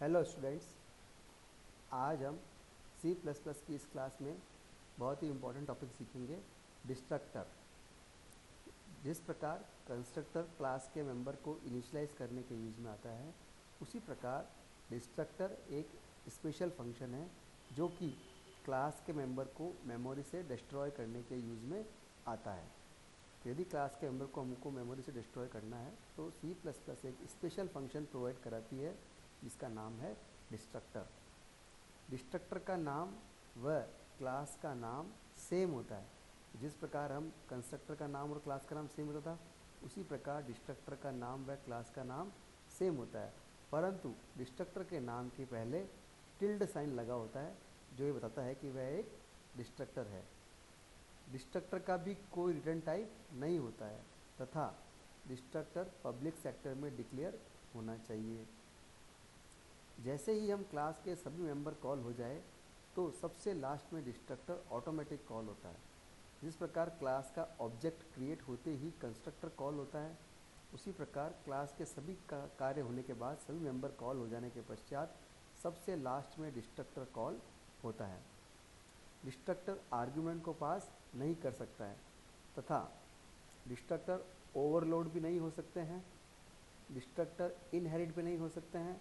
Hello students. आज हम C plus plus की इस क्लास में बहुत ही इम्पोर्टेंट टॉपिक सीखेंगे, डिस्ट्रक्टर। जिस प्रकार कंस्ट्रक्टर क्लास के मेंबर को इनिशियलाइज करने के यूज़ में आता है, उसी प्रकार डिस्ट्रक्टर एक स्पेशल फंक्शन है जो कि क्लास के मेंबर को मेमोरी से डिस्ट्रॉय करने के यूज़ में आता है। यदि क्लास के मेंबर को हमको मेमोरी से डिस्ट्रॉय करना है तो सी प्लस प्लस एक स्पेशल फंक्शन प्रोवाइड कराती है जिसका नाम है डिस्ट्रक्टर। डिस्ट्रक्टर का नाम व क्लास का नाम सेम होता है। जिस प्रकार हम कंस्ट्रक्टर का नाम और क्लास का नाम सेम होता था, उसी प्रकार डिस्ट्रक्टर का नाम व क्लास का नाम सेम होता है, परंतु डिस्ट्रक्टर के नाम के पहले टिल्ड साइन लगा होता है जो ये बताता है कि वह एक डिस्ट्रक्टर है। डिस्ट्रक्टर का भी कोई रिटर्न टाइप नहीं होता है तथा डिस्ट्रक्टर पब्लिक सेक्टर में डिक्लेयर होना चाहिए। जैसे ही हम क्लास के सभी मेंबर कॉल हो जाए तो सबसे लास्ट में डिस्ट्रक्टर ऑटोमेटिक कॉल होता है। जिस प्रकार क्लास का ऑब्जेक्ट क्रिएट होते ही कंस्ट्रक्टर कॉल होता है, उसी प्रकार क्लास के सभी कार्य होने के बाद, सभी मेंबर कॉल हो जाने के पश्चात सबसे लास्ट में डिस्ट्रक्टर कॉल होता है। डिस्ट्रक्टर आर्ग्यूमेंट को पास नहीं कर सकता है तथा डिस्ट्रक्टर ओवरलोड भी नहीं हो सकते हैं, डिस्ट्रक्टर इनहेरिट भी नहीं हो सकते हैं,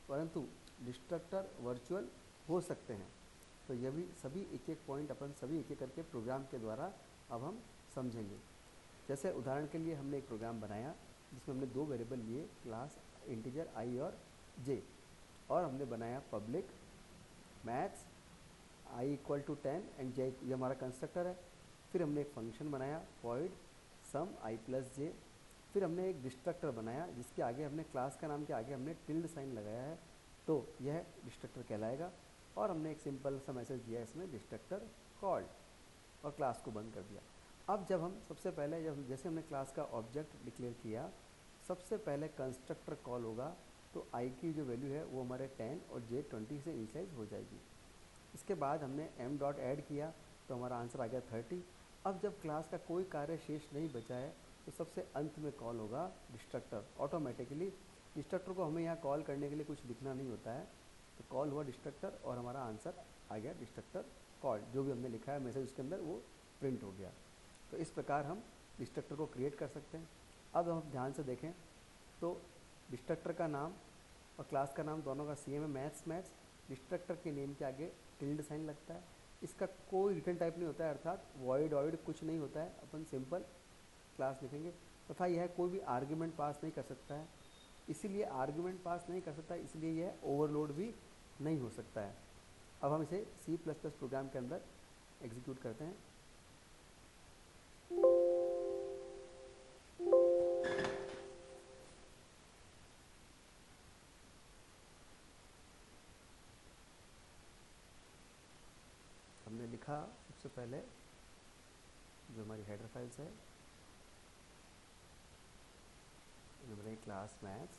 परंतु डिस्ट्रक्टर वर्चुअल हो सकते हैं। तो ये भी सभी एक एक पॉइंट अपन सभी एक एक करके प्रोग्राम के द्वारा अब हम समझेंगे। जैसे उदाहरण के लिए हमने एक प्रोग्राम बनाया जिसमें हमने दो वेरिएबल लिए, क्लास इंटीजर आई और जे, और हमने बनाया public maths I equal to 10 and J, ये हमारा कंस्ट्रक्टर है। फिर हमने एक फंक्शन बनाया वॉइड सम आई प्लस जे। फिर हमने एक डिस्ट्रक्टर बनाया जिसके आगे हमने क्लास का नाम के आगे हमने टिल्ड साइन लगाया है, तो यह डिस्ट्रक्टर कहलाएगा। और हमने एक सिंपल सा मैसेज दिया इसमें, डिस्ट्रक्टर कॉल्ड, और क्लास को बंद कर दिया। अब जब हम सबसे पहले जैसे हमने क्लास का ऑब्जेक्ट डिक्लेयर किया, सबसे पहले कंस्ट्रक्टर कॉल होगा तो आई की जो वैल्यू है वो हमारे 10 और जे 20 से इनिशियलाइज हो जाएगी। इसके बाद हमने एम डॉट ऐड किया तो हमारा आंसर आ गया 30। अब जब क्लास का कोई कार्य शेष नहीं बचा है तो सबसे अंत में कॉल होगा डिस्ट्रक्टर ऑटोमेटिकली। डिस्ट्रक्टर को हमें यहाँ कॉल करने के लिए कुछ लिखना नहीं होता है, तो कॉल हुआ डिस्ट्रक्टर और हमारा आंसर आ गया डिस्ट्रक्टर कॉल। जो भी हमने लिखा है मैसेज उसके अंदर वो प्रिंट हो गया। तो इस प्रकार हम डिस्ट्रक्टर को क्रिएट कर सकते हैं। अब हम ध्यान से देखें तो डिस्ट्रक्टर का नाम और क्लास का नाम दोनों का सेम है, मैथ्स मैथ्स। डिस्ट्रक्टर के नेम के आगे टिल्ड साइन लगता है। इसका कोई रिटर्न टाइप नहीं होता है, अर्थात वॉइड वॉइड कुछ नहीं होता है, अपन सिंपल क्लास लिखेंगे। तथा यह कोई भी आर्ग्यूमेंट पास नहीं कर सकता है, इसीलिए आर्ग्यूमेंट पास नहीं कर सकता, इसलिए यह ओवरलोड भी नहीं हो सकता है। अब हम इसे सी प्लस प्लस प्रोग्राम के अंदर एग्जीक्यूट करते हैं। हमने लिखा सबसे पहले जो हमारी हेडर फाइल्स है, हमने क्लास मैथ्स,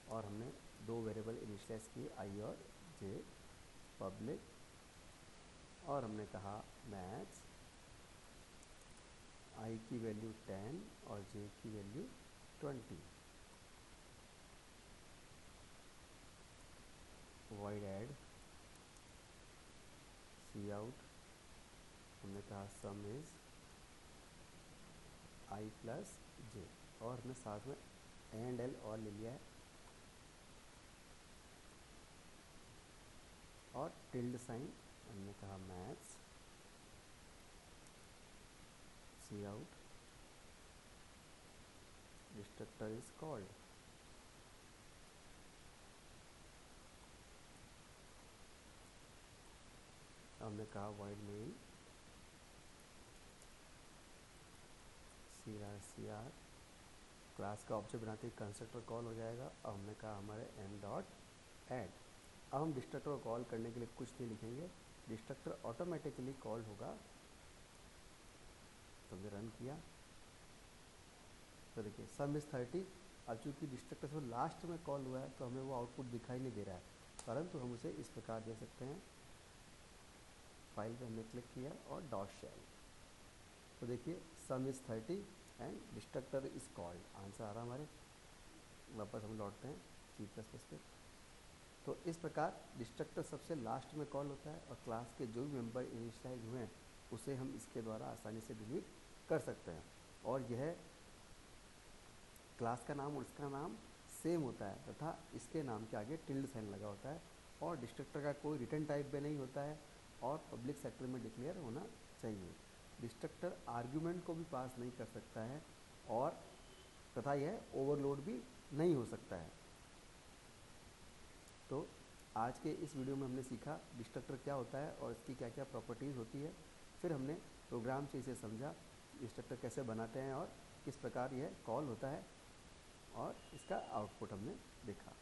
और हमने दो वेरिएबल इनिशियलाइज किए आई और जे, पब्लिक, और हमने कहा मैथ्स, आई की वैल्यू 10 और जे की वैल्यू 20। वॉइड ऐड सी आउट, हमने कहा सम इज आई प्लस जे, और हमने साथ में एंड एल और ले लिया है, और टिल्ड साइन हमने कहा maths cout destructor is called. हमने कहा void main C R, class का ऑब्जेक्ट बनाते ही कंस्ट्रक्टर कॉल हो जाएगा। अब हमने कहा हमारे एम डॉट ऐड। अब हम डिस्ट्रक्टर को कॉल करने के लिए कुछ नहीं लिखेंगे, डिस्ट्रक्टर ऑटोमेटिकली कॉल होगा। तो हमने रन किया तो देखिए सम इज 30। अब चूँकि डिस्ट्रक्टर से लास्ट में कॉल हुआ है तो हमें वो आउटपुट दिखाई नहीं दे रहा है, परंतु हम उसे इस प्रकार दे सकते हैं। फाइल पे हमने क्लिक किया और डॉट शेल, तो देखिए sum is 30 and destructor is called, answer आ रहा हमारे। वापस हम लौटते हैं सी प्लस प्लस पे। तो इस प्रकार डिस्ट्रक्टर सबसे लास्ट में कॉल होता है और क्लास के जो भी मेंबर इनिशियलाइज हुए हैं उसे हम इसके द्वारा आसानी से डिलीट कर सकते हैं। और यह क्लास का नाम और इसका नाम सेम होता है तथा इसके नाम के आगे टिल्ड साइन लगा होता है और डिस्ट्रक्टर का कोई रिटर्न टाइप में नहीं होता है और पब्लिक सेक्टर में डिक्लेयर होना चाहिए। डिस्ट्रक्टर आर्ग्यूमेंट को भी पास नहीं कर सकता है और तथा यह ओवरलोड भी नहीं हो सकता है। तो आज के इस वीडियो में हमने सीखा डिस्ट्रक्टर क्या होता है और इसकी क्या क्या प्रॉपर्टीज़ होती है। फिर हमने प्रोग्राम से इसे समझा, डिस्ट्रक्टर कैसे बनाते हैं और किस प्रकार यह कॉल होता है और इसका आउटपुट हमने देखा।